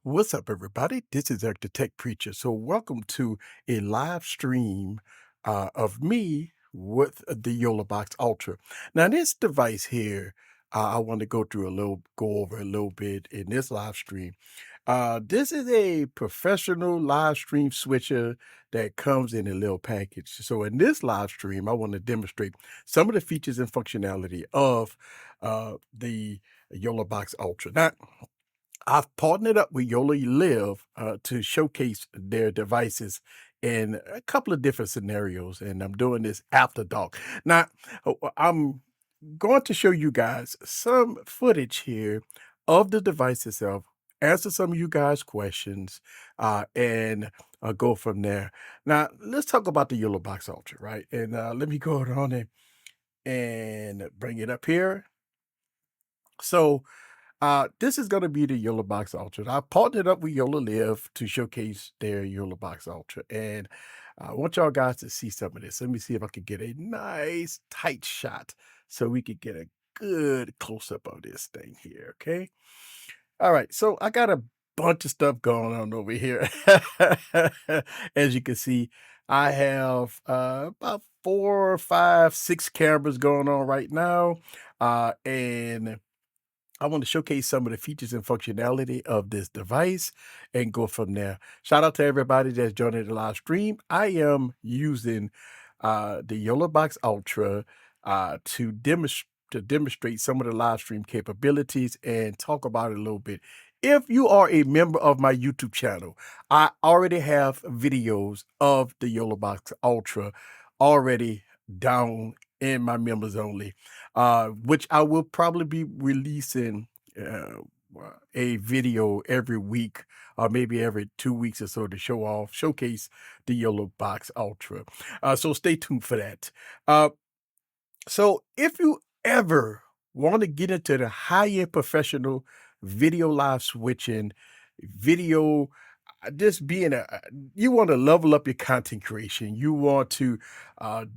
What's up, everybody? This is Eric the Tech Preacher. So, welcome to a live stream of me with the YoloBox Ultra. Now, this device here, I want to go over a little bit in this live stream. This is a professional live stream switcher that comes in a little package. So, in this live stream, I want to demonstrate some of the features and functionality of the YoloBox Ultra. Now, I've partnered up with YoloLive to showcase their devices in a couple of different scenarios, and I'm doing this after dark. Now, I'm going to show you guys some footage here of the device itself, answer some of you guys' questions, and go from there. Now, let's talk about the YoloBox Ultra, right? And let me go on and bring it up here. So, this is gonna be the YoloBox Ultra. I partnered up with YoloLive to showcase their YoloBox Ultra, and I want y'all guys to see some of this. Let me see if I can get a nice tight shot so we could get a good close-up of this thing here, okay? All right, so I got a bunch of stuff going on over here. As you can see, I have about 4, 5, 6 cameras going on right now, and I want to showcase some of the features and functionality of this device and go from there. Shout out to everybody that's joining the live stream. I am using the YoloBox Ultra to demonstrate some of the live stream capabilities and talk about it a little bit. If you are a member of my YouTube channel, I already have videos of the YoloBox Ultra already down in my members only, which I will probably be releasing a video every week or maybe every 2 weeks or so to showcase the YoloBox Ultra. So stay tuned for that. Uh, so if you ever want to get into the high-end professional video live switching, video just being you want to level up your content creation. You want to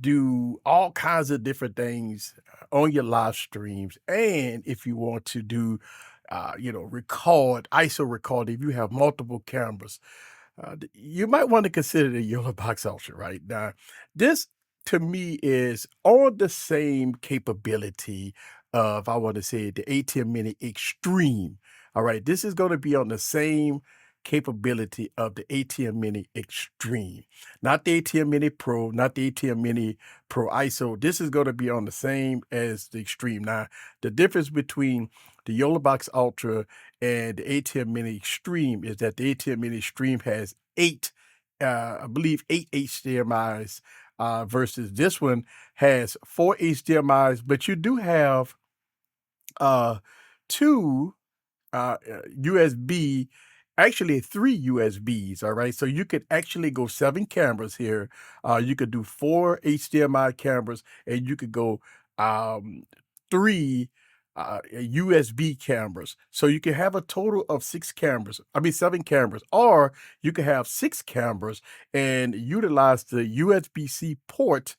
do all kinds of different things on your live streams. And if you want to do, record, ISO record, if you have multiple cameras, you might want to consider the YoloBox Ultra right now. This to me is on the same capability of, I want to say, the ATM Mini Extreme. All right, this is going to be on the same capability of the ATM Mini Extreme, not the ATM Mini Pro, not the ATM Mini Pro ISO. This is going to be on the same as the Extreme. Now, the difference between the YoloBox Ultra and the ATM Mini Extreme is that the ATM Mini Extreme has I believe eight HDMIs, versus this one has 4 HDMIs, but you do have two USB, actually 3 USBs, all right? So you could actually go 7 cameras here. You could do 4 HDMI cameras, and you could go 3 USB cameras. So you can have a total of 6 cameras. I mean, 7 cameras, or you could have 6 cameras and utilize the USB-C port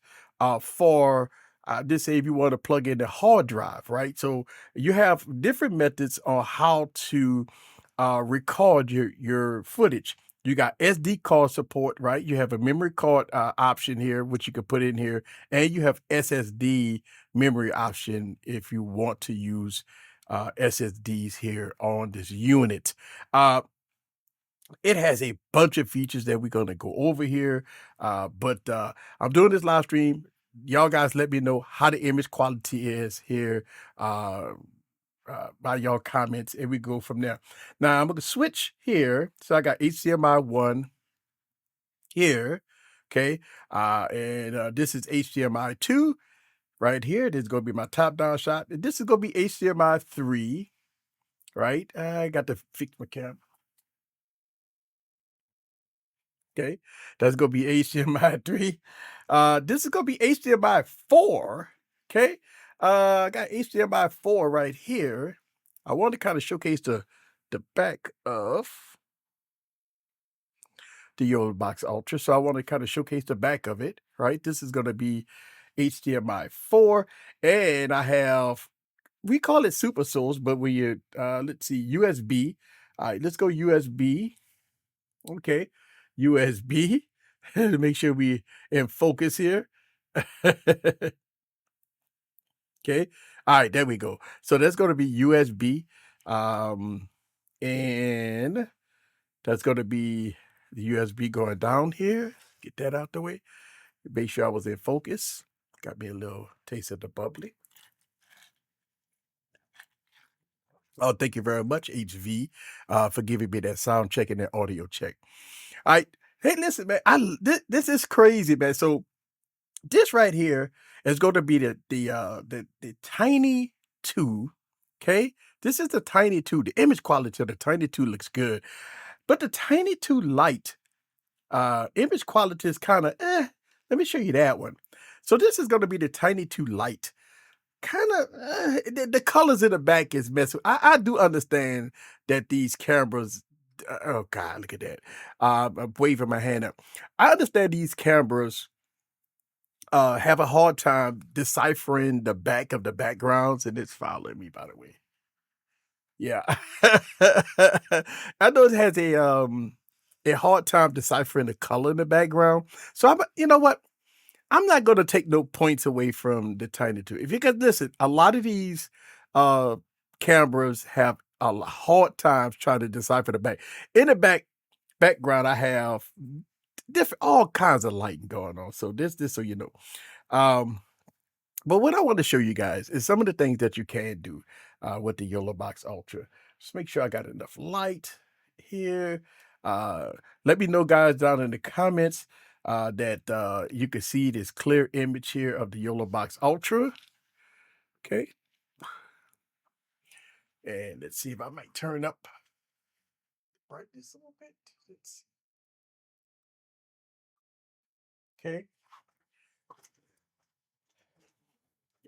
for just say if you want to plug in the hard drive, right? So you have different methods on how to record your footage. You got SD card support, right? You have a memory card option here, which you can put in here, and you have SSD memory option if you want to use SSDs here on this unit. It has a bunch of features that we're going to go over here, but I'm doing this live stream. Y'all guys let me know how the image quality is here. By y'all comments, and we go from there. Now I'm gonna switch here. So I got HDMI 1 here, okay? And this is HDMI 2 right here. This is gonna be my top-down shot. And this is gonna be HDMI 3, right? I got to fix my camera. Okay, that's gonna be HDMI 3. This is gonna be HDMI 4. Okay. I got HDMI 4 right here. I want to kind of showcase the back of the YoloBox Ultra. So I want to kind of showcase the back of it, right? This is gonna be HDMI 4, and I have, we call it super source, but when you let's see, USB. All right, let's go USB. Okay, USB to make sure we in focus here. Okay. All right, there we go. So that's going to be USB. And that's going to be the USB going down here. Get that out the way. Make sure I was in focus. Got me a little taste of the bubbly. Oh, thank you very much, HV, for giving me that sound check and that audio check. All right. Hey, listen, man. This is crazy, man. So this right here is going to be the Tiny 2. Okay, this is the Tiny 2. The image quality of the Tiny 2 looks good, but the Tiny 2 Lite image quality is kind of Let me show you that one. So this is going to be the Tiny 2 Lite. Kind of the colors in the back is messy. I do understand that these cameras. Oh God, look at that! I'm waving my hand up. I understand these cameras have a hard time deciphering the back of the backgrounds, and it's following me, by the way. Yeah. I know it has a hard time deciphering the color in the background. So you know what? I'm not gonna take no points away from the Tiny 2. If you can listen, a lot of these uh cameras have hard times trying to decipher the back. In the background, I have different all kinds of lighting going on. So this so you know. Um, but what I want to show you guys is some of the things that you can do with the YoloBox Ultra. Just make sure I got enough light here. Let me know, guys, down in the comments that you can see this clear image here of the YoloBox Ultra. Okay. And let's see if I might turn up brightness a little bit. Okay.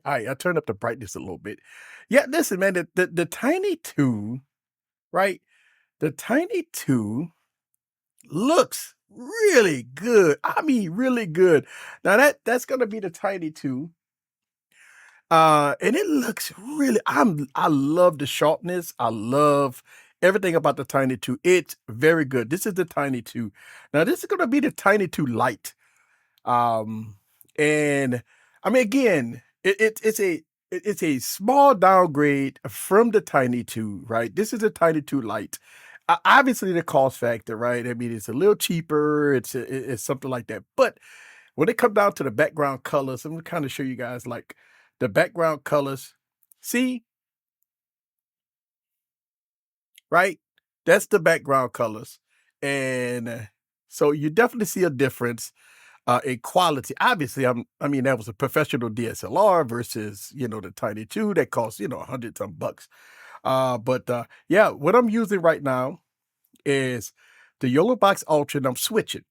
All right, I'll turn up the brightness a little bit. Yeah, listen, man, the Tiny 2, right? The Tiny 2 looks really good. I mean, really good. Now that's gonna be the Tiny 2. And it looks really I love the sharpness. I love everything about the Tiny 2. It's very good. This is the Tiny 2. Now this is gonna be the Tiny 2 Lite. And I mean, again, it's a small downgrade from the Tiny 2, right? This is a Tiny 2 Lite. Obviously, the cost factor, right? I mean, it's a little cheaper. It's something like that. But when it comes down to the background colors, I'm gonna kind of show you guys like the background colors. See, right? That's the background colors, and so you definitely see a difference in quality. Obviously, I mean, that was a professional DSLR versus, the Tiny 2 that costs, 100 some bucks. But yeah, what I'm using right now is the YoloBox Ultra, and I'm switching.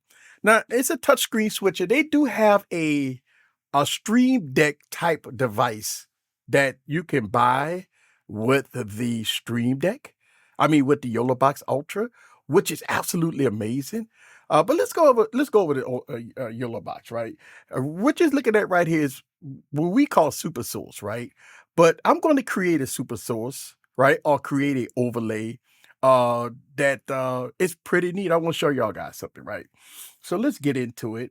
Now, it's a touchscreen switcher. They do have a Stream Deck type device that you can buy with the Stream Deck. I mean, with the YoloBox Ultra, which is absolutely amazing. But let's go over the YoloBox, right? What you're looking at right here is what we call super source, right? But I'm going to create a super source, right, or create an overlay that is pretty neat. I want to show y'all guys something, right? So let's get into it.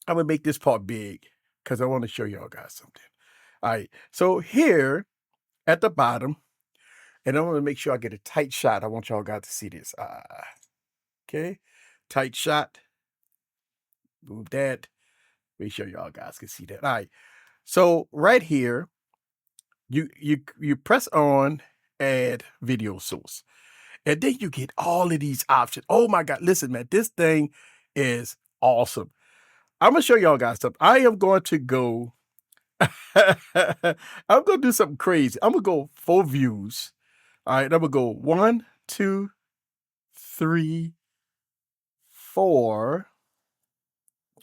I'm gonna make this part big because I want to show y'all guys something. All right, so here at the bottom, and I want to make sure I get a tight shot. I want y'all guys to see this. Okay, tight shot. Move that. Make sure y'all guys can see that. All right, so right here, you press on add video source, and then you get all of these options. Oh my God, listen, man, this thing is awesome. I'm gonna show y'all guys something. I am going to go. I'm gonna do something crazy. I'm gonna go 4 views. All right, I'm gonna go 1, 2, 3, 4.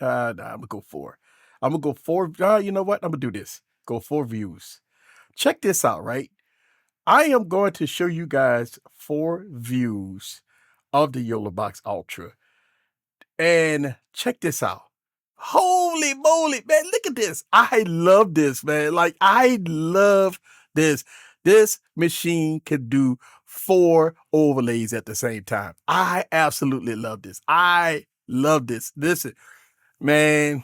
Nah, I'm gonna go 4. I'm gonna go 4. You know what? I'm gonna do this. Go 4 views. Check this out, right? I am going to show you guys 4 views of the YoloBox Ultra. And check this out. Holy moly, man, look at this. I love this, man. Like, I love this. This machine can do 4 overlays at the same time. I absolutely love this. I love this. Listen, man,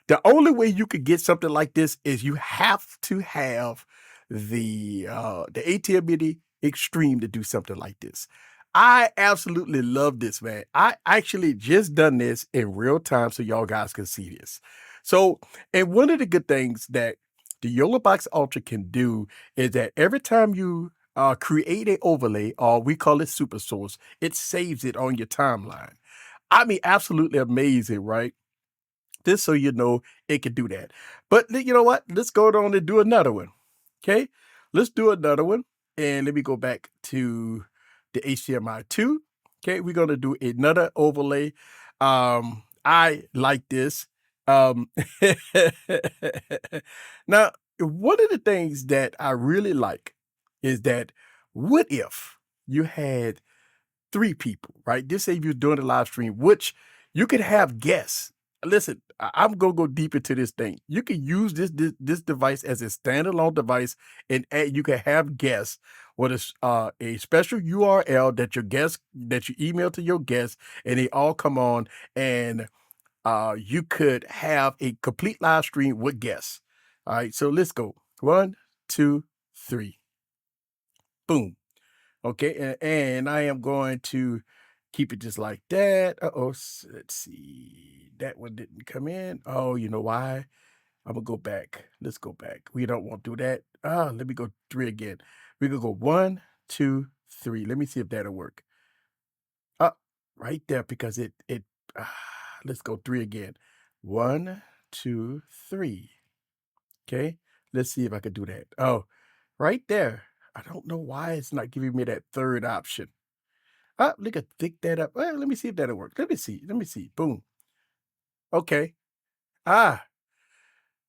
the only way you could get something like this is you have to have the ATMD Extreme to do something like this. I absolutely love this, man. I actually just done this in real time so y'all guys can see this. So, and one of the good things that the YoloBox Ultra can do is that every time you create an overlay, or we call it super source, it saves it on your timeline. I mean, absolutely amazing, right? Just so you know it can do that. But you know what? Let's go on and do another one. Okay, let's do another one. And let me go back to the HDMI2. Okay, we're gonna do another overlay. I like this. Um, now, one of the things that I really like is that what if you had 3 people, right? Just say you're doing a live stream, which you could have guests. Listen, I'm gonna go deep into this thing. You can use this device as a standalone device, and you can have guests with a special URL that you email to your guests, and they all come on, and you could have a complete live stream with guests. All right, so let's go. 1, 2, 3. Boom. Okay, and I am going to keep it just like that. Uh-oh, let's see. That one didn't come in. Oh, you know why? I'm gonna go back. Let's go back. We don't want to do that. Let me go 3 again. We're gonna go 1, 2, 3. Let me see if that'll work. Uh, right there, because ah, let's go 3 again. 1, 2, 3. Okay, let's see if I can do that. Oh, right there. I don't know why it's not giving me that third option. Look at pick that up. Well, let me see if that'll work. Let me see. Let me see. Boom. Okay. Ah,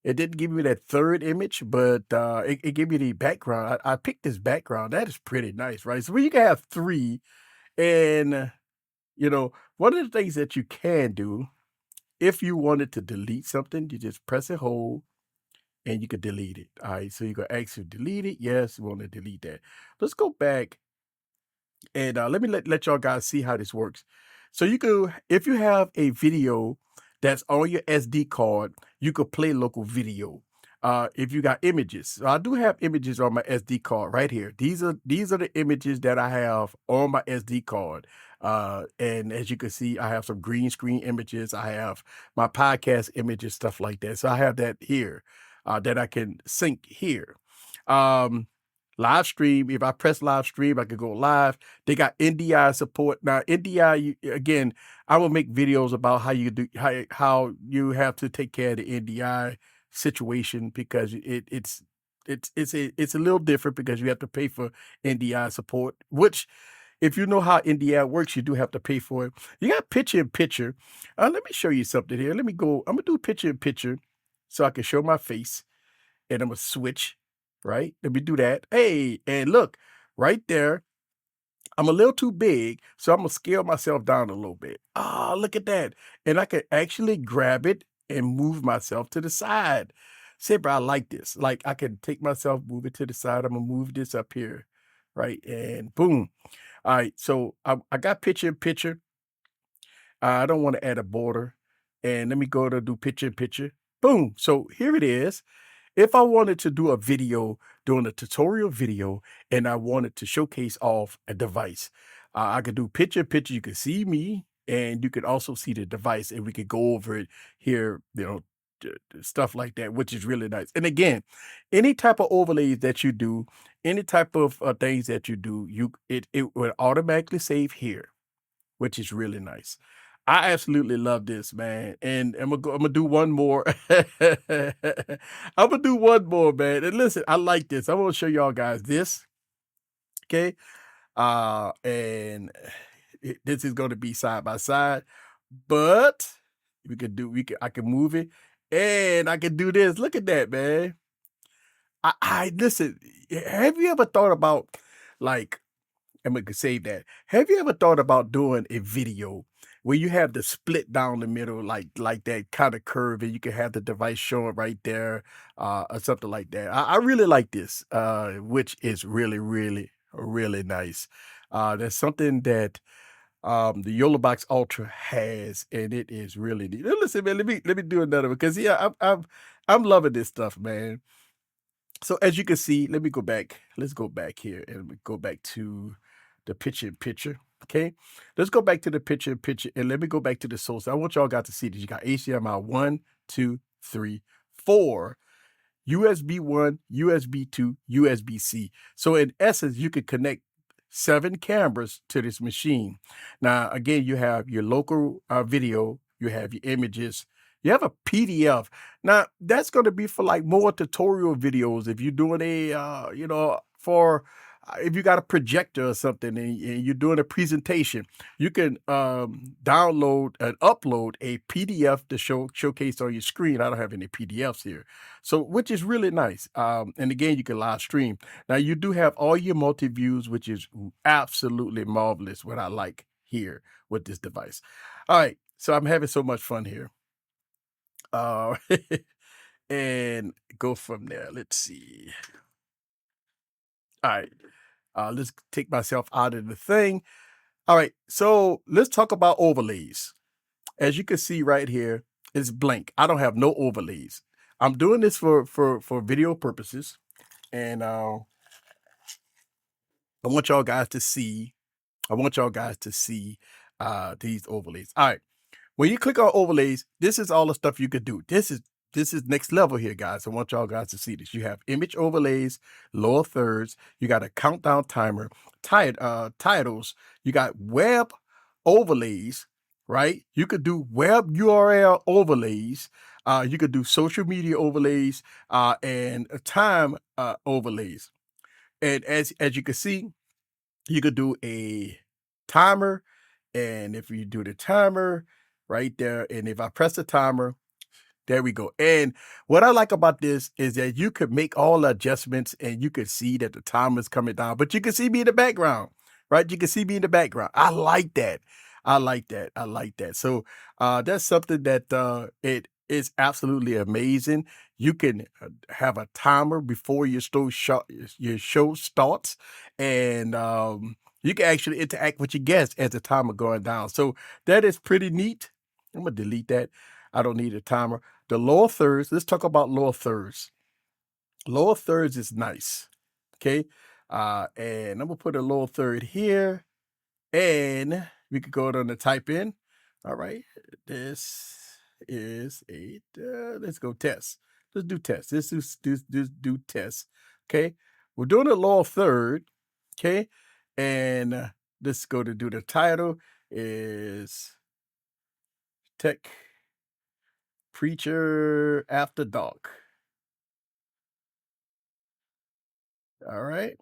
it didn't give me that third image, but it gave me the background. I picked this background. That is pretty nice, right? So you can have 3, and one of the things that you can do if you wanted to delete something, you just press and hold, and you can delete it. All right. So you can actually delete it. Yes, you want to delete that. Let's go back. And let me let y'all guys see how this works. So you could, if you have a video that's on your SD card, you could play local video. If you got images, so I do have images on my SD card right here. These are the images that I have on my SD card. And as you can see, I have some green screen images. I have my podcast images, stuff like that. So I have that here that I can sync here. Um, Live stream, if I press live stream, I could go live. They got NDI support. Now, NDI, again, I will make videos about how you do how you have to take care of the NDI situation, because it's a little different, because you have to pay for NDI support, which if you know how NDI works, you do have to pay for it. You got picture in picture. Let me show you something here. Let me go. I'm gonna do picture in picture so I can show my face, and I'm gonna switch, right? Let me do that. Hey, and look, right there, I'm a little too big, so I'm gonna scale myself down a little bit. Ah, look at that. And I can actually grab it and move myself to the side. Say, bro, I like this. Like, I can take myself, move it to the side. I'm gonna move this up here, right? And boom. All right, so I got picture in picture. I don't want to add a border. And let me go to do picture in picture. Boom. So here it is. If I wanted to do a video, doing a tutorial video, and I wanted to showcase off a device, I could do picture in picture. You can see me, and you could also see the device, and we could go over it here, stuff like that, which is really nice. And again, any type of overlays that you do, any type of things that you do, it will automatically save here, which is really nice. I absolutely love this, man, and I'm gonna do one more. Imma do one more, man, and listen, I like this. I wanna show y'all guys this, okay? And this is gonna be side by side, but I can move it, and I can do this. Look at that, man. I listen, have you ever thought about, like, and we could save that. Have you ever thought about doing a video where you have the split down the middle, like that kind of curve, and you can have the device showing right there, or something like that? I really like this, which is really, really, really nice. That's something that the YoloBox Ultra has, and it is really neat. Now, listen, man, let me do another one because yeah, I'm loving this stuff, man. So as you can see, let me go back. Let's go back here and we go back to the picture in picture. Okay, let's go back to the picture in picture and let me go back to the source. I want y'all got to see this. You got HDMI 1, 2, 3, 4. USB 1, USB 2, USB-C. So in essence, you could connect 7 cameras to this machine. Now, again, you have your local video, you have your images, you have a PDF. Now, that's going to be for like more tutorial videos. If you're doing for if you got a projector or something and you're doing a presentation, you can download and upload a PDF to showcase on your screen. I don't have any PDFs here. So, which is really nice. And again, you can live stream. Now, you do have all your multi-views, which is absolutely marvelous, what I like here with this device. All right, so I'm having so much fun here. Uh, and go from there. Let's see. All right, let's take myself out of the thing. All right, so let's talk about overlays. As you can see right here, it's blank. I don't have no overlays. I'm doing this for video purposes, and I want y'all guys to see. I want y'all guys to see these overlays. All right, when you click on overlays, this is all the stuff you could do. This is next level here, guys. I want y'all guys to see this. You have image overlays, lower thirds. You got a countdown timer, titles. You got web overlays, right? You could do web URL overlays. You could do social media overlays and time overlays. And as you can see, you could do a timer. And if you do the timer right there, and if I press the timer, there we go. And what I like about this is that you could make all the adjustments and you could see that the timer is coming down, but you can see me in the background, right? You can see me in the background. I like that. I like that. I like that. So that's something that it is absolutely amazing. You can have a timer before your show starts, and you can actually interact with your guests as the timer going down. So that is pretty neat. I'm gonna delete that. I don't need a timer. The lower thirds, let's talk about lower thirds. Lower thirds is nice. Okay. And I'm gonna put a lower third here. And we could go down to type in. All right. This is let's go test. Let's do test. Do test. Okay. We're doing a lower third. Okay. And let's go to do the title is Tech Preacher After Dark. All right.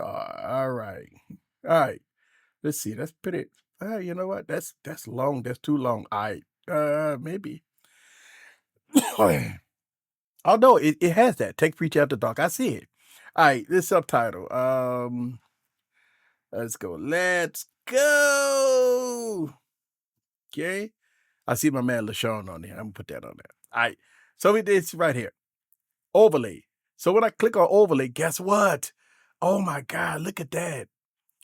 All right. All right. Let's see. Let's put it. You know what? That's long. That's too long. All right. Maybe. Oh no, it has that. Take Preacher After Dark. I see it. All right. This subtitle. Let's go. Let's go. Okay. I see my man LaShawn on there. I'm gonna put that on there. All right. So it's right here. Overlay. So when I click on overlay, guess what? Oh my God, look at that.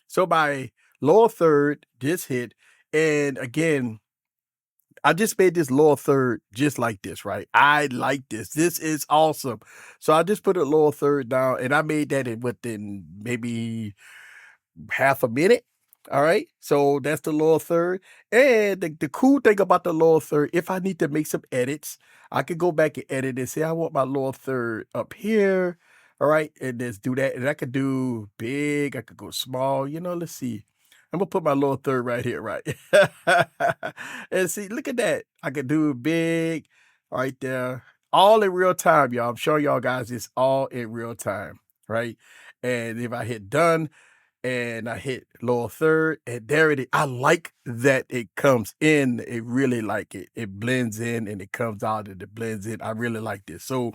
So my lower third just hit. And again, I just made this lower third just like this, right? I like this. This is awesome. So I just put a lower third down and I made that within maybe half a minute. All right. So that's the lower third. And the cool thing about the lower third, if I need to make some edits, I could go back and edit and say, I want my lower third up here. All right. And just do that. And I could do big. I could go small. Let's see. I'm going to put my lower third right here. Right. And see, look at that. I could do big right there. All in real time, y'all. I'm showing y'all guys it's all in real time. Right. And if I hit done, and I hit lower third, and there it is. I like that it comes in. It really like it. It blends in and it comes out and it blends in. I really like this. So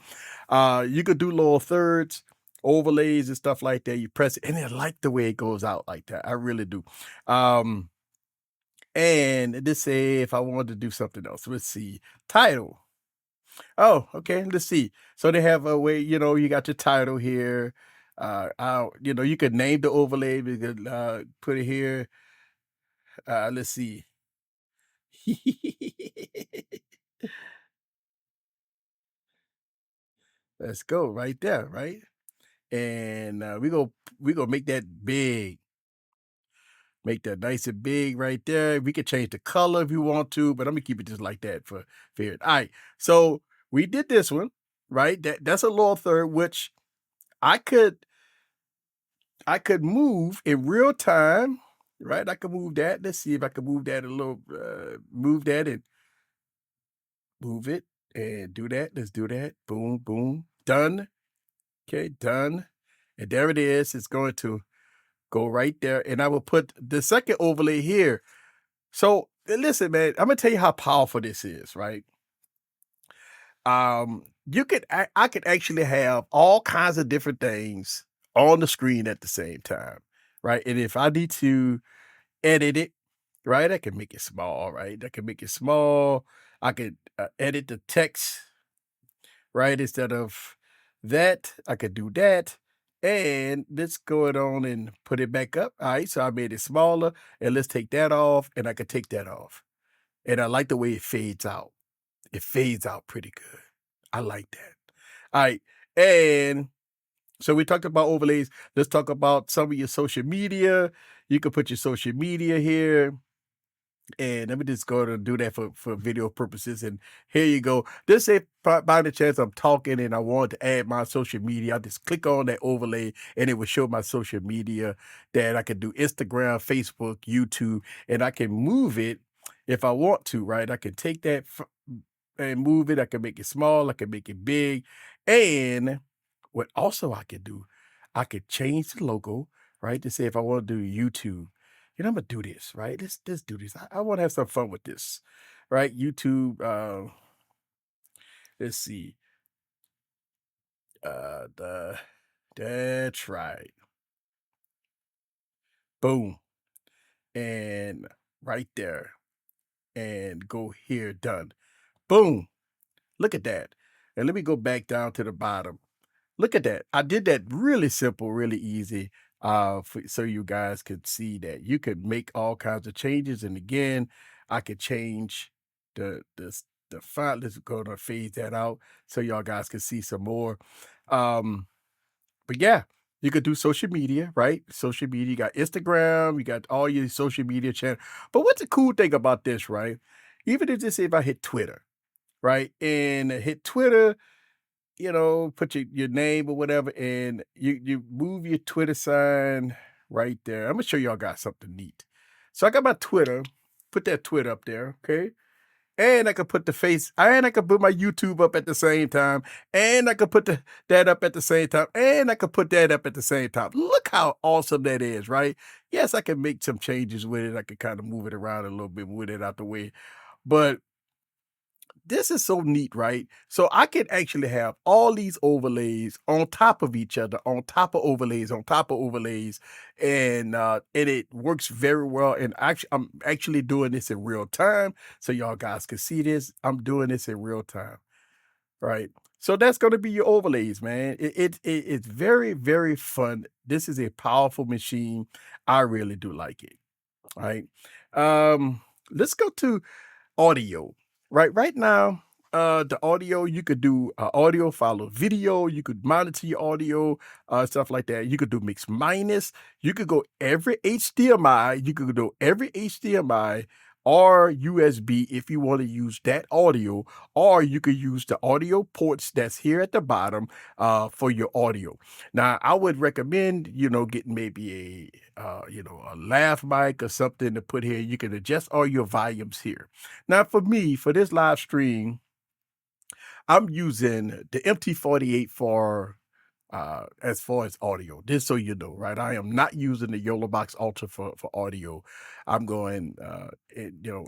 you could do lower thirds, overlays and stuff like that. You press it, and I like the way it goes out like that. I really do. And this say if I wanted to do something else. Let's see. Title. Oh, okay. Let's see. So they have a way, you got your title here. You could name the overlay. You could put it here. Let's see. Let's go right there, right? And we go make that big, make that nice and big right there. We could change the color if you want to, but I'm gonna keep it just like that for it. All right. So we did this one, right? That's a lower third, which I could I could move in real time, right? I could move that. Let's see if I can move that a little, move that and move it and do that. Let's do that. Boom, boom. Done. Okay, done. And there it is. It's going to go right there. And I will put the second overlay here. So listen, man, I'm gonna tell you how powerful this is, right? I could actually have all kinds of different things on the screen at the same time, right? And if I need to edit it, right? I can make it small, right? I can make it small. I could edit the text, right? Instead of that, I could do that. And let's go it on and put it back up. All right, so I made it smaller, and let's take that off, and I could take that off. And I like the way it fades out. It fades out pretty good. I like that. All right, and so we talked about overlays. Let's talk about some of your social media. You can put your social media here. And let me just go to do that for video purposes. And here you go. Just say by the chance I'm talking and I want to add my social media, I just click on that overlay and it will show my social media that I can do Instagram, Facebook, YouTube, and I can move it if I want to, right? I can take that and move it. I can make it small, I can make it big. And what also I could do, I could change the logo, right? To say if I want to do YouTube, I'm gonna do this, right? Let's do this. I want to have some fun with this, right? YouTube. Let's see. The That's right. Boom, and right there, and go here. Done. Boom. Look at that. And let me go back down to the bottom. Look at that. I did that really simple, really easy, so you guys could see that you could make all kinds of changes. And again, I could change the font. Let's go to phase that out so y'all guys can see some more. Um, but yeah, you could do social media, right? Social media, you got Instagram, you got all your social media channel. But what's the cool thing about this, right? Even if just say if I hit Twitter, right? And hit Twitter, put your name or whatever, and you move your Twitter sign right there. I'm gonna show y'all guys something neat. So I got my Twitter, put that Twitter up there, okay? And I could put the face, and I could put my YouTube up at the same time, and I could put that up at the same time, and I could put that up at the same time. Look how awesome that is, right? Yes, I can make some changes with it. I could kind of move it around a little bit, move it out the way. But this is so neat, right? So I can actually have all these overlays on top of each other, on top of overlays, on top of overlays, and it works very well. And actually, I'm actually doing this in real time, so y'all guys can see this. I'm doing this in real time, right? So that's going to be your overlays, man. It's very, very fun. This is a powerful machine. I really do like it. Right. Let's go to audio. Right now, the audio, you could do audio follow video, you could monitor your audio, stuff like that. You could do mix minus, you could go every HDMI, you could do every HDMI or USB if you want to use that audio, or you could use the audio ports that's here at the bottom for your audio. Now, I would recommend, getting maybe a lav mic or something to put here. You can adjust all your volumes here. Now, for me, for this live stream, I'm using the MT48 for as far as audio. Just so you know, right? I am not using the YoloBox Ultra for audio. I'm going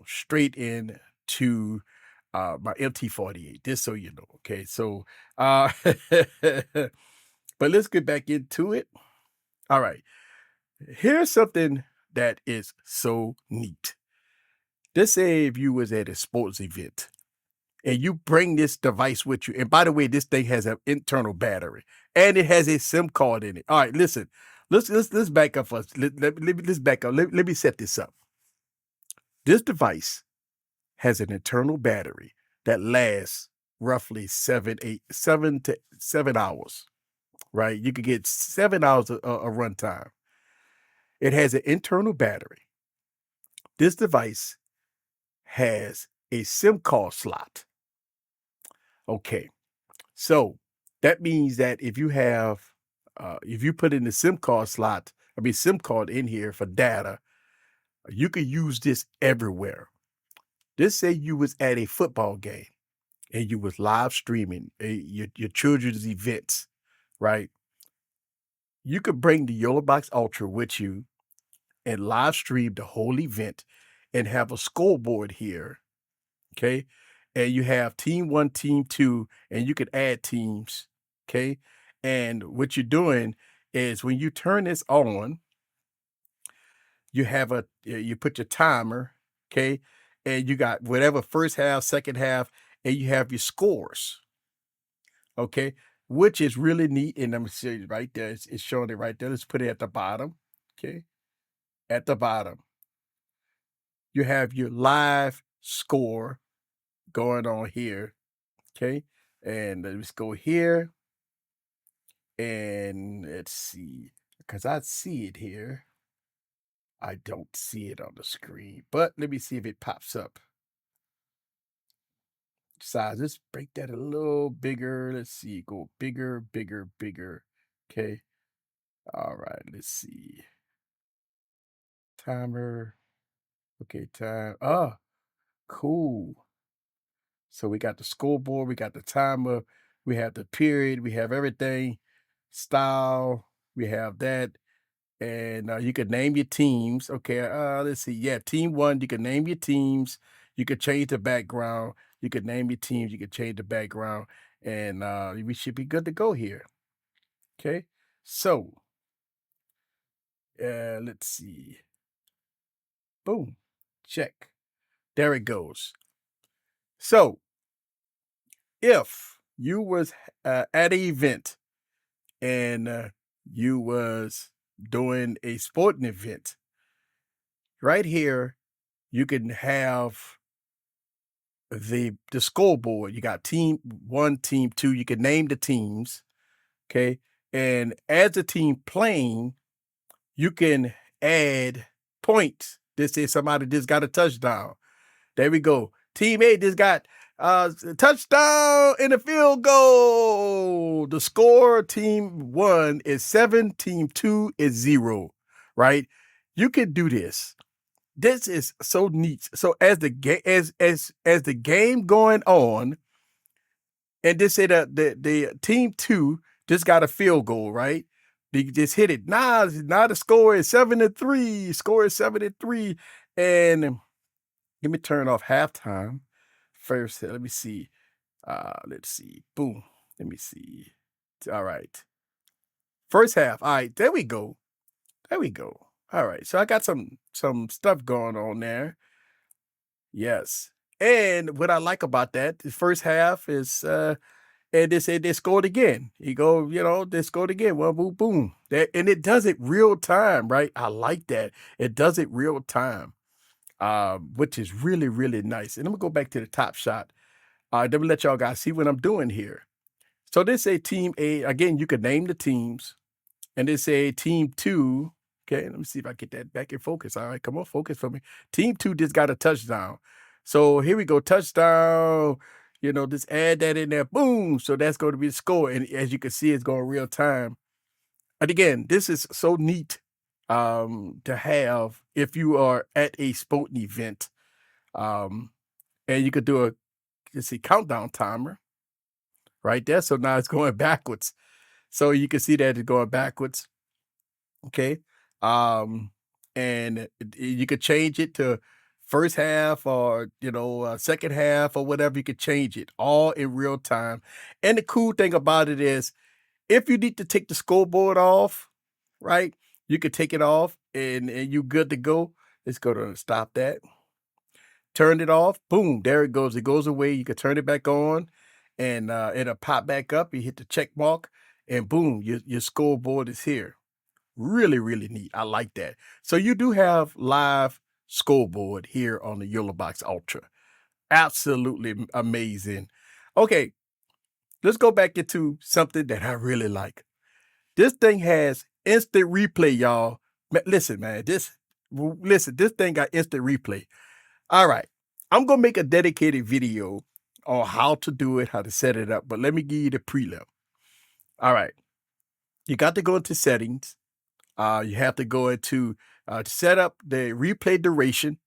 straight in to my MT48. Just so you know. Okay, so but let's get back into it. All right. Here's something that is so neat. Let's say if you was at a sports event and you bring this device with you. And by the way, this thing has an internal battery and it has a SIM card in it. All right, listen, let's back up first. Let's back up. Let me set this up. This device has an internal battery that lasts roughly 7 to 7 hours, right? You could get 7 hours of runtime. It has an internal battery. This device has a SIM card slot. Okay, so that means that if you put in the SIM card slot, SIM card in here for data, you could use this everywhere. Just say you was at a football game and you was live streaming your children's events, right? You could bring the YoloBox Ultra with you and live stream the whole event and have a scoreboard here, okay? And you have team 1, team 2, and you could add teams, okay? And what you're doing is when you turn this on, you put your timer, okay? And you got whatever first half, second half, and you have your scores, okay? Which is really neat. And I'm saying right there, it's showing it right there. Let's put it at the bottom, okay? At the bottom, you have your live score going on here, okay? And let's go here and let's see, because I see it here. I don't see it on the screen, but let me see if it pops up. Size, let's break that a little bigger. Let's see, go bigger, bigger, bigger. Okay. All right, let's see. Timer. Okay, time. Oh, cool. So we got the scoreboard, we got the timer, we have the period, we have everything, style, we have that. And you could name your teams. Okay, let's see. Yeah, team 1, you can name your teams. You could change the background. You could name your teams. You could change the background. And we should be good to go here. Okay, so let's see. Boom, check. There it goes. So if you was at an event and you was doing a sporting event, right here, you can have the scoreboard. You got team 1, team 2. You can name the teams, okay? And as a team playing, you can add points. This is somebody just got a touchdown. There we go. Team A just got touchdown in the field goal. The score, team 1 is 7, team 2 is 0, right? You can do this. This is so neat. So as the game as the game going on, and they say that the team 2 just got a field goal, right? They just hit it. Now the score is 7-3. Score is 7-3. And let me turn off halftime first. Let me see. Let's see. Boom. Let me see. All right. First half. All right. There we go. There we go. All right. So I got some stuff going on there. Yes. And what I like about that, the first half is and they said they scored again. They scored again. Well, boom, boom. And it does it real time, right? I like that. It does it real time. Which is really, really nice. And I'm gonna go back to the top shot. Let me let y'all guys see what I'm doing here. So they say team A, again, you could name the teams, and they say team 2. Okay, let me see if I get that back in focus. All right, come on, focus for me. Team 2 just got a touchdown. So here we go, touchdown. Just add that in there. Boom. So that's going to be the score. And as you can see, it's going real time. And again, this is so neat to have if you are at a sporting event. And you could do a countdown timer right there. So now it's going backwards. So you can see that it's going backwards. Okay. And you could change it to first half or, second half or whatever. You could change it all in real time. And the cool thing about it is if you need to take the scoreboard off, right, you could take it off and you're good to go. Let's go to stop that. turn it off, boom, there it goes. It goes away. You can turn it back on and it'll pop back up. You hit the check mark and boom, your scoreboard is here. Really, really neat. I like that. So you do have live scoreboard here on the YoloBox Ultra. Absolutely amazing. Okay, let's go back into something that I really like. This thing has instant replay, y'all. Listen, man, this thing got instant replay. All right. I'm gonna make a dedicated video on how to do it, how to set it up, but let me give you the prelim. All right. You got to go into settings. You have to go into set up the replay duration,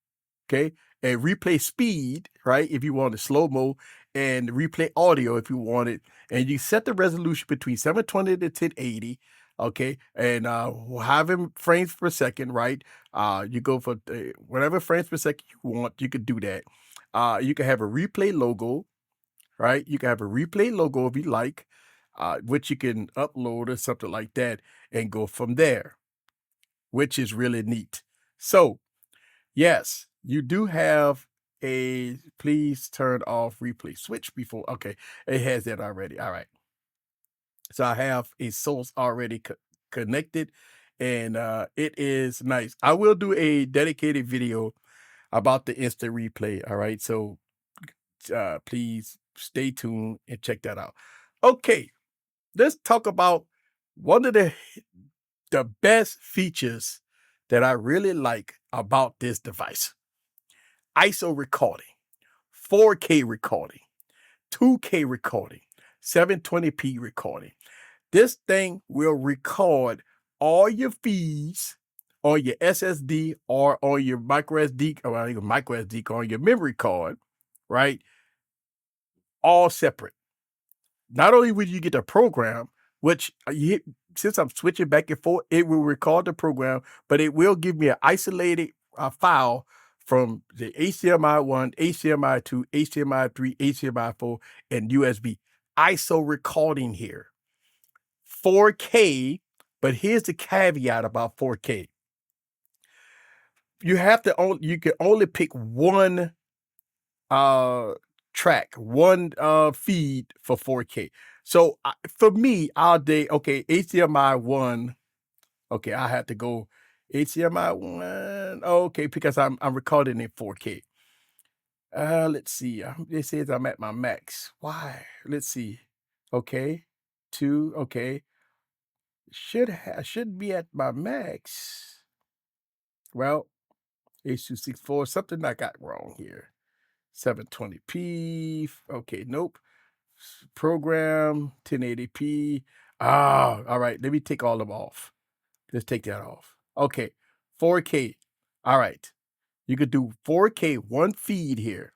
okay, and replay speed, right? If you want a slow mo, and replay audio if you want it, and you set the resolution between 720 to 1080, okay, and however frames per second, right? You go for whatever frames per second you want. You could do that. You can have a replay logo, right? You can have a replay logo if you like, which you can upload or something like that, and go from there, which is really neat. So, yes, you do have a please turn off replay switch before. Okay, it has that already. All right. So I have a source already connected and it is nice. I will do a dedicated video about the instant replay. All right. So please stay tuned and check that out. Okay, let's talk about one of the best features that I really like about this device. ISO recording, 4K recording, 2K recording, 720p recording. This thing will record all your feeds on your SSD or on your micro SD, or your micro SD on your memory card, right? All separate. Not only will you get the program, which since I'm switching back and forth, it will record the program, but it will give me an isolated file from the HDMI 1, HDMI 2, HDMI 3, HDMI 4, and USB. ISO recording here. 4K, but here's the caveat about 4K. You can only pick one track, one feed for 4K. So for me, okay, HDMI 1, okay, I have to go HDMI 1, okay, because I'm recording in 4K. Let's see, it says I'm at my max. Why? Let's see. Okay, 2, okay. Should be at my max. Well, H.264, something I got wrong here. 720p. Okay, nope. Program 1080p. All right. Let me take all of them off. Let's take that off. Okay, 4K. All right. You could do 4K, one feed here.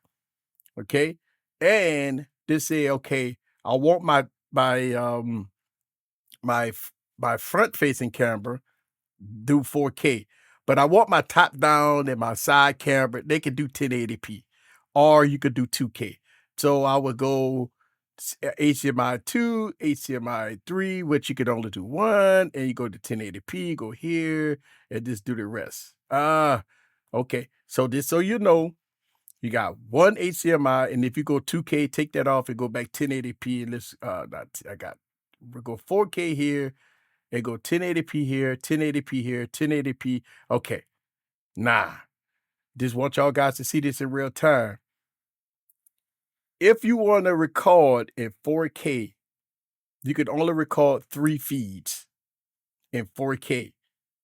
Okay, and just say, okay, I want my my front facing camera do 4K, but I want my top down and my side camera, they can do 1080p, or you could do 2K. So I would go HDMI 2, HDMI 3, which you could only do one, and you go to 1080p, go here, and just do the rest. Okay. So just so you know, you got one HDMI, and if you go 2K, take that off and go back 1080p, and let's we'll go 4K here, and go 1080p here, 1080p here, 1080p. Okay. Nah. Just want y'all guys to see this in real time. If you want to record in 4K, you can only record 3 feeds in 4K.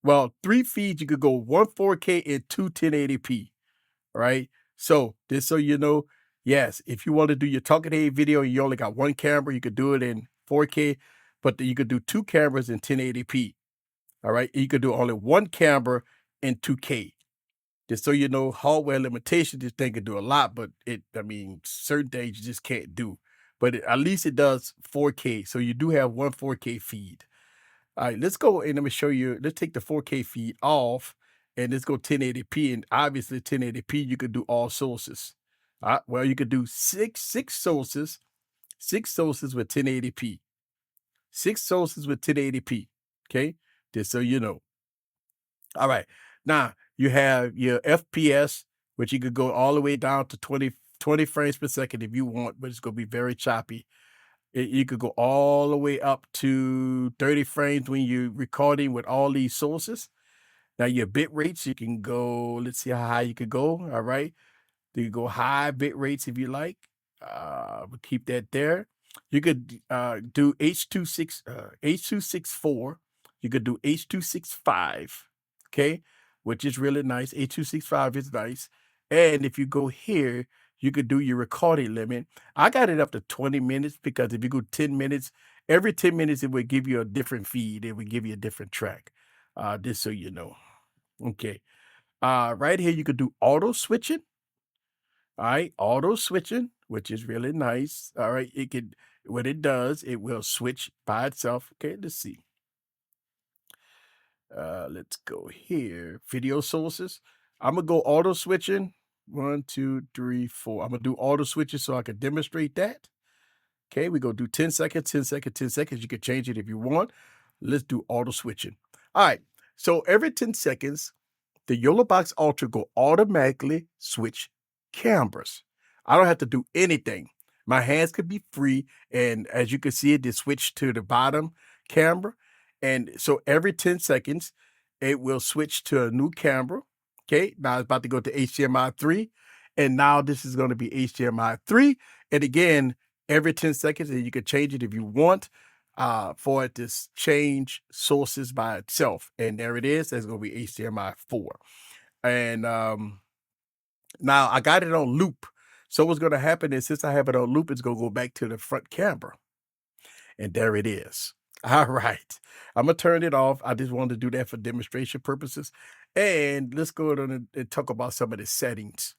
Well, 3 feeds, you could go one 4K and two 1080p, right? So, just so you know, yes, if you want to do your talking head video, you only got one camera, you could do it in 4K, but you could do 2 cameras in 1080p. All right. You could do only one camera in 2K. Just so you know, hardware limitations, this thing can do a lot, but certain things you just can't do. But at least it does 4K. So you do have one 4K feed. All right, let's go and let me show you. Let's take the 4K feed off and let's go 1080p. And obviously 1080p, you could do all sources. All right, well, you could do six sources with 1080p. 6 sources with 1080p. Okay, just so you know. All right, now you have your FPS which you could go all the way down to 20 frames per second if you want, but it's gonna be very choppy. You could go all the way up to 30 frames when you're recording with all these sources. Now your bit rates, you can go, let's see how high you could go. All right. You can go high bit rates if you like. We'll keep that there. You could do H.264. You could do H.265. Okay, which is really nice. H.265 is nice. And if you go here, you could do your recording limit. I got it up to 20 minutes because if you go 10 minutes, every 10 minutes it would give you a different feed. It would give you a different track. Just so you know. Okay. Right here you could do auto switching. All right, auto switching, which is really nice. All right, it could what it does, it will switch by itself. Okay, let's see. Let's go here. Video sources. I'm gonna go auto switching. 1, 2, 3, 4. I'm gonna do auto switching so I can demonstrate that. Okay, we go do 10 seconds, 10 seconds, 10 seconds. You can change it if you want. Let's do auto switching. All right. So every 10 seconds, the YoloBox Ultra go automatically switch cameras. I don't have to do anything. My hands could be free, and as you can see, it just switch to the bottom camera. And so every 10 seconds, it will switch to a new camera. Okay, now it's about to go to HDMI 3, and now this is going to be HDMI 3. And again, every 10 seconds, and you can change it if you want for it to change sources by itself. And there it is. That's going to be HDMI 4. And now I got it on loop. So what's going to happen is since I have it on loop, it's going to go back to the front camera. And there it is. All right. I'm going to turn it off. I just wanted to do that for demonstration purposes. And let's go on and talk about some of the settings.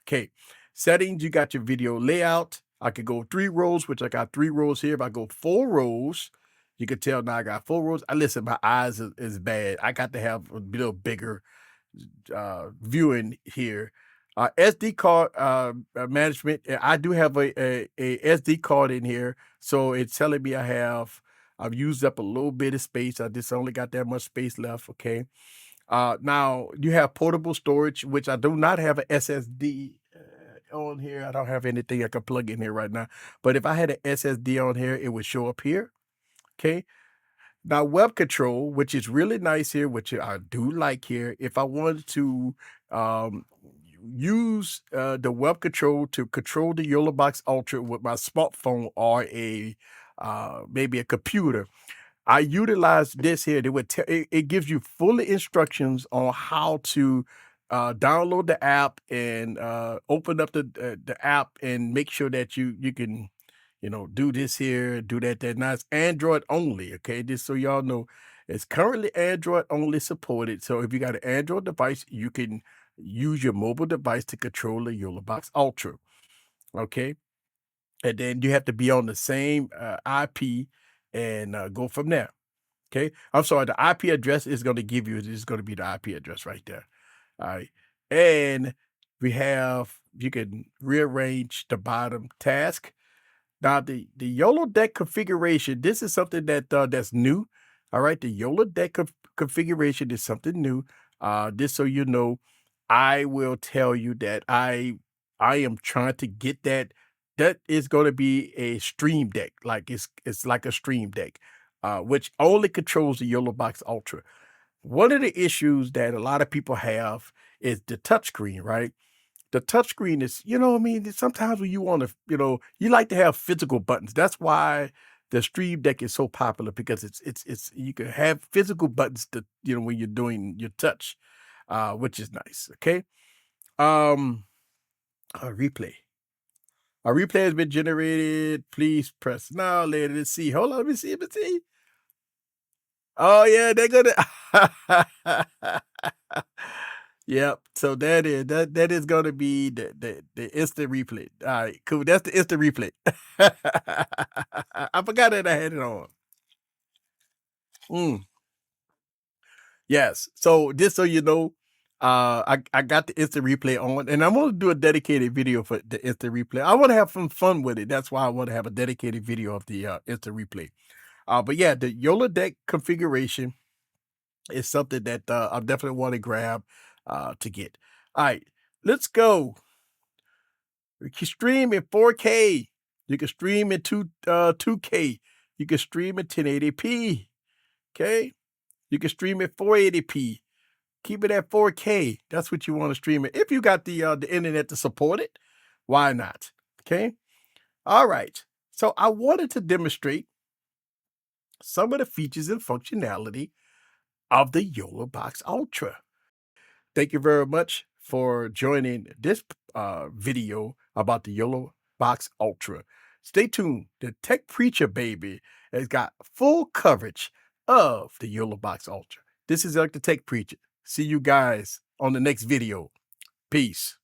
Okay. Settings, you got your video layout. I could go 3 rows, which I got 3 rows here. If I go 4 rows, you can tell now I got 4 rows. Listen, my eyes is bad. I got to have a little bigger viewing here. SD card management. I do have a SD card in here, so it's telling me I've used up a little bit of space. I just only got that much space left. Okay. Now you have portable storage, which I do not have an SSD on here. I don't have anything I can plug in here right now. But if I had an SSD on here, it would show up here. Okay. Now, web control, which is really nice here, which I do like here. If I wanted to use the web control to control the YoloBox Ultra with my smartphone or a maybe a computer, I utilize this here. It gives you full instructions on how to download the app and open up the app and make sure that you can do this here, do that. Now it's Android only. Okay, just so y'all know, it's currently Android only supported. So if you got an Android device, you can use your mobile device to control the YoloBox Ultra. Okay, and then you have to be on the same IP and go from there. Okay, I'm sorry, the IP address is going to give you is going to be the IP address right there. All right, and you can rearrange the bottom task. Now the YOLO deck configuration, this is something that's new. All right, the YOLO deck configuration is something new. Just so you know, I will tell you that I am trying to get that. That is going to be a stream deck, like it's like a stream deck, which only controls the YoloBox Ultra. One of the issues that a lot of people have is the touchscreen, right? The touchscreen is, what I mean? Sometimes when you want to, you like to have physical buttons. That's why the Stream Deck is so popular because it's you can have physical buttons to, when you're doing your touch, which is nice. Okay. A replay. A replay has been generated. Please press now. Later. Let's see. Hold on. Let me see. Oh yeah, they're gonna. Yep. So that is gonna be the instant replay. All right, cool. That's the instant replay. I forgot that I had it on. Mm, yes. So just so you know, I got the instant replay on, and I'm gonna do a dedicated video for the instant replay. I want to have some fun with it. That's why I want to have a dedicated video of the instant replay. But yeah, the YOLO deck configuration is something that I definitely want to grab to get. All right. Let's go. You can stream in 4K. You can stream in 2K. You can stream in 1080p. Okay? You can stream at 480p. Keep it at 4K. That's what you want to stream it. If you got the internet to support it, why not? Okay? All right. So I wanted to demonstrate some of the features and functionality of the YoloBox Ultra. Thank you very much for joining this video about the YoloBox Ultra. Stay tuned. The Tech Preacher baby has got full coverage of the YoloBox Ultra. This is the Tech Preacher. See you guys on the next video. Peace.